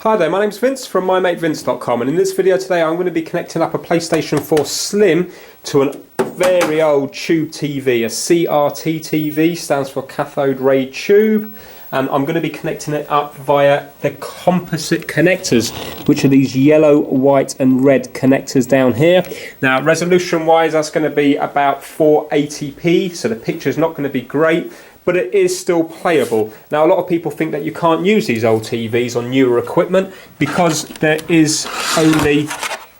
Hi there, my name's Vince from mymatevince.com, and in this video today I'm going to be connecting up a PlayStation 4 Slim to a very old tube TV, a CRT TV, stands for cathode ray tube, and I'm going to be connecting it up via the composite connectors, which are these yellow, white and red connectors down here. Now resolution wise that's going to be about 480p, so the picture is not going to be great, but it is still playable. Now a lot of people think that you can't use these old TVs on newer equipment because there is only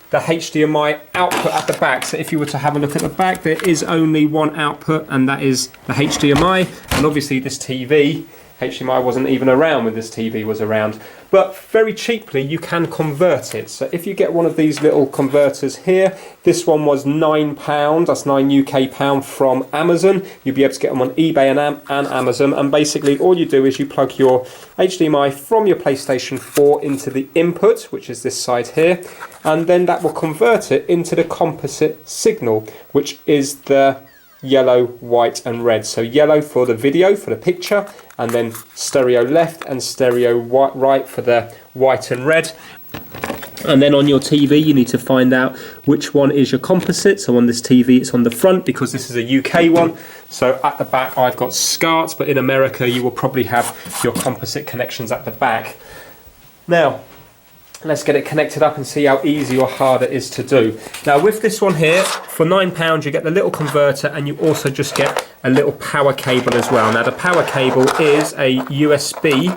the HDMI output at the back. So if you were to have a look at the back, there is only one output, and that is the HDMI. And obviously this TV, HDMI wasn't even around when this TV was around. But very cheaply you can convert it. So if you get one of these little converters here, this one was £9, that's £9 UK pound from Amazon. You'll be able to get them on eBay and Amazon, and basically all you do is you plug your HDMI from your PlayStation 4 into the input, which is this side here, and then that will convert it into the composite signal, which is the yellow, white and red. So yellow for the video, for the picture, and then stereo left and stereo right for the white and red. And then on your TV you need to find out which one is your composite. So on this TV it's on the front because this is a UK one. So at the back I've got SCART, but in America you will probably have your composite connections at the back. Now let's get it connected up and see how easy or hard it is to do. Now with this one here, for £9 you get the little converter, and you also just get a little power cable as well. Now the power cable is a USB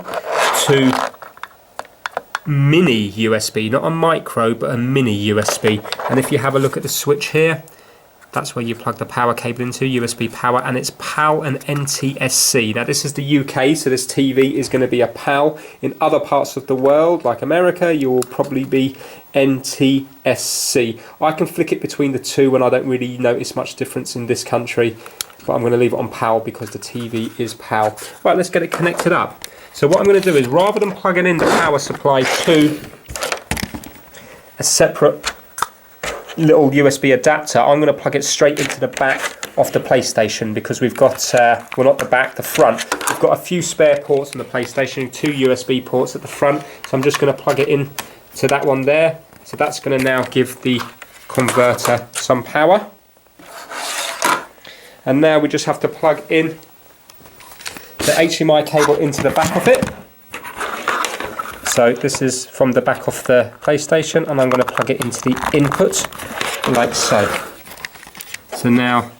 to mini USB, not a micro but a mini USB. And if you have a look at the switch here, that's where you plug the power cable into, USB power, and it's PAL and NTSC. Now this is the UK, so this TV is going to be a PAL. In other parts of the world, like America, you will probably be NTSC. I can flick it between the two and I don't really notice much difference in this country, but I'm going to leave it on PAL because the TV is PAL. Right, let's get it connected up. So what I'm going to do is, rather than plugging in the power supply to a separate little USB adapter, I'm going to plug it straight into the back of the PlayStation, because we've got, well not the back, the front. We've got a few spare ports on the PlayStation, 2 USB ports at the front, so I'm just going to plug it in to that one there. So that's going to now give the converter some power. And now we just have to plug in the HDMI cable into the back of it. So this is from the back of the PlayStation, and I'm going to plug it into the input like so. So now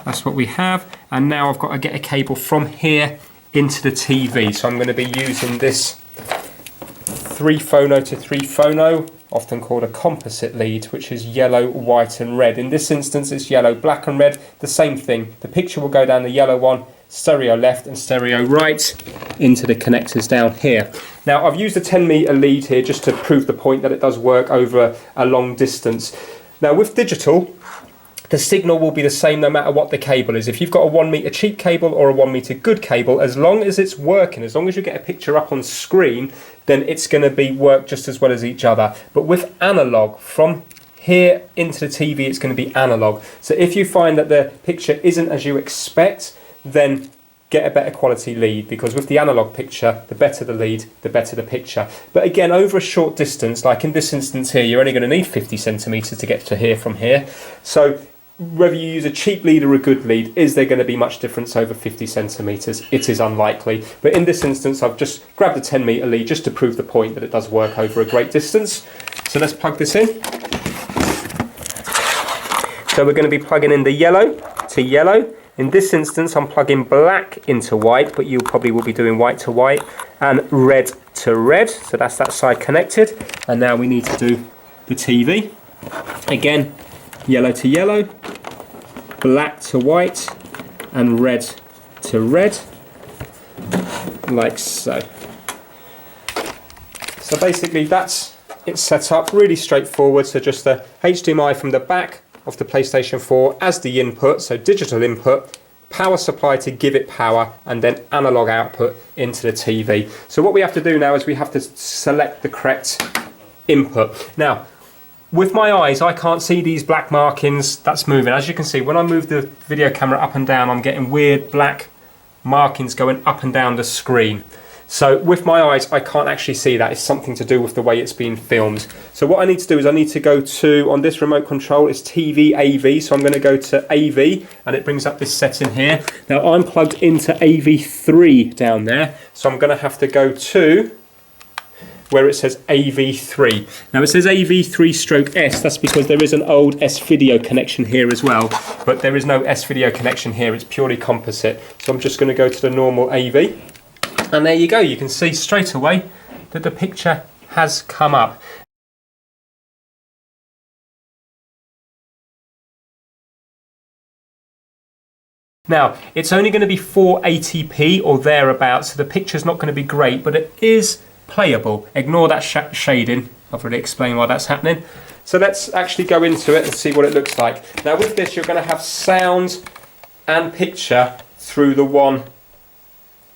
that's what we have, and now I've got to get a cable from here into the TV. So I'm going to be using this 3-phono to 3-phono, often called a composite lead, which is yellow, white and red. In this instance it's yellow, black and red, the same thing. The picture will go down the yellow one, stereo left and stereo right, into the connectors down here. Now I've used a 10-meter lead here just to prove the point that it does work over a long distance. Now with digital, the signal will be the same no matter what the cable is. If you've got a 1-meter cheap cable or a 1-meter good cable, as long as it's working, as long as you get a picture up on screen, then it's going to be work just as well as each other. But with analog, from here into the TV it's going to be analog. So if you find that the picture isn't as you expect, then get a better quality lead, because with the analog picture, the better the lead, the better the picture. But again, over a short distance, like in this instance here, you're only going to need 50 centimeters to get to here from here. So whether you use a cheap lead or a good lead, is there going to be much difference over 50 centimeters? It is unlikely. But in this instance, I've just grabbed a 10-meter lead just to prove the point that it does work over a great distance. So let's plug this in. So we're going to be plugging in the yellow to yellow. In this instance I'm plugging black into white, but you probably will be doing white to white, and red to red. So that's that side connected. And now we need to do the TV. Again, yellow to yellow, black to white and red to red, like so. So basically that's it set up, really straightforward. So just the HDMI from the back of the PlayStation 4 as the input, so digital input, power supply to give it power, and then analog output into the TV. So what we have to do now is we have to select the correct input. Now with my eyes I can't see these black markings that's moving. As you can see, when I move the video camera up and down, I'm getting weird black markings going up and down the screen. So with my eyes, I can't actually see that. It's something to do with the way it's being filmed. So what I need to do is I need to go to, on this remote control, it's TV AV. So I'm going to go to AV and it brings up this setting here. Now I'm plugged into AV3 down there. So I'm going to have to go to where it says AV3. Now it says AV3/S, that's because there is an old S-Video connection here as well, but there is no S-Video connection here, it's purely composite. So I'm just going to go to the normal AV, and there you go, you can see straight away that the picture has come up. Now, it's only going to be 480p or thereabouts, so the picture's not going to be great, but it is playable. Ignore that shading. I've already explained why that's happening. So let's actually go into it and see what it looks like. Now with this, you're going to have sound and picture through the one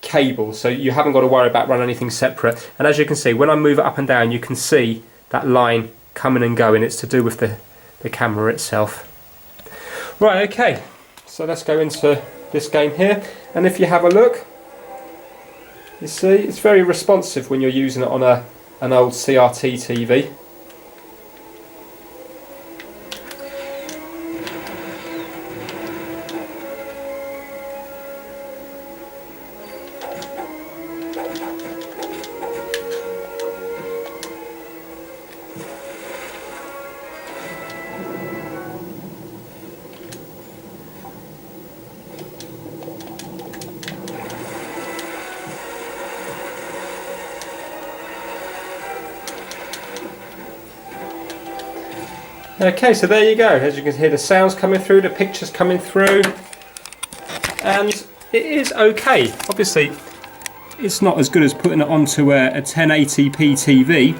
cable, so you haven't got to worry about running anything separate. And as you can see, when I move it up and down, you can see that line coming and going. It's to do with the camera itself. Right, okay, so let's go into this game here, and if you have a look, you see, it's very responsive when you're using it on an old CRT TV. Okay, so there you go. As you can hear, the sound's coming through, the picture's coming through, and it is okay. Obviously, it's not as good as putting it onto a 1080p TV,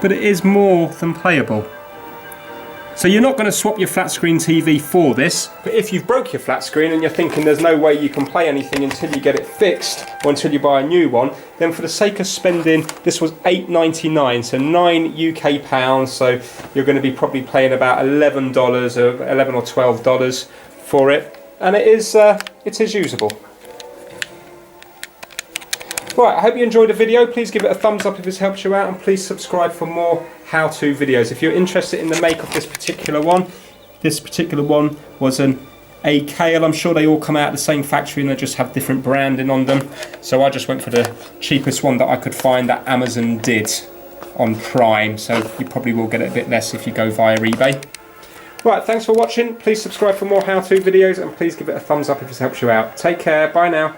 but it is more than playable. So you're not going to swap your flat screen TV for this, but if you've broke your flat screen and you're thinking there's no way you can play anything until you get it fixed or until you buy a new one, then for the sake of spending, this was $8.99, so £9 UK, so you're going to be probably paying about $11 or $11 or $12 for it, and it is usable. Right, I hope you enjoyed the video. Please give it a thumbs up if it's helped you out, and please subscribe for more how-to videos. If you're interested in the make of this particular one was an AKL. I'm sure they all come out of the same factory and they just have different branding on them. So I just went for the cheapest one that I could find that Amazon did on Prime. So you probably will get it a bit less if you go via eBay. Right, thanks for watching. Please subscribe for more how-to videos, and please give it a thumbs up if it's helped you out. Take care. Bye now.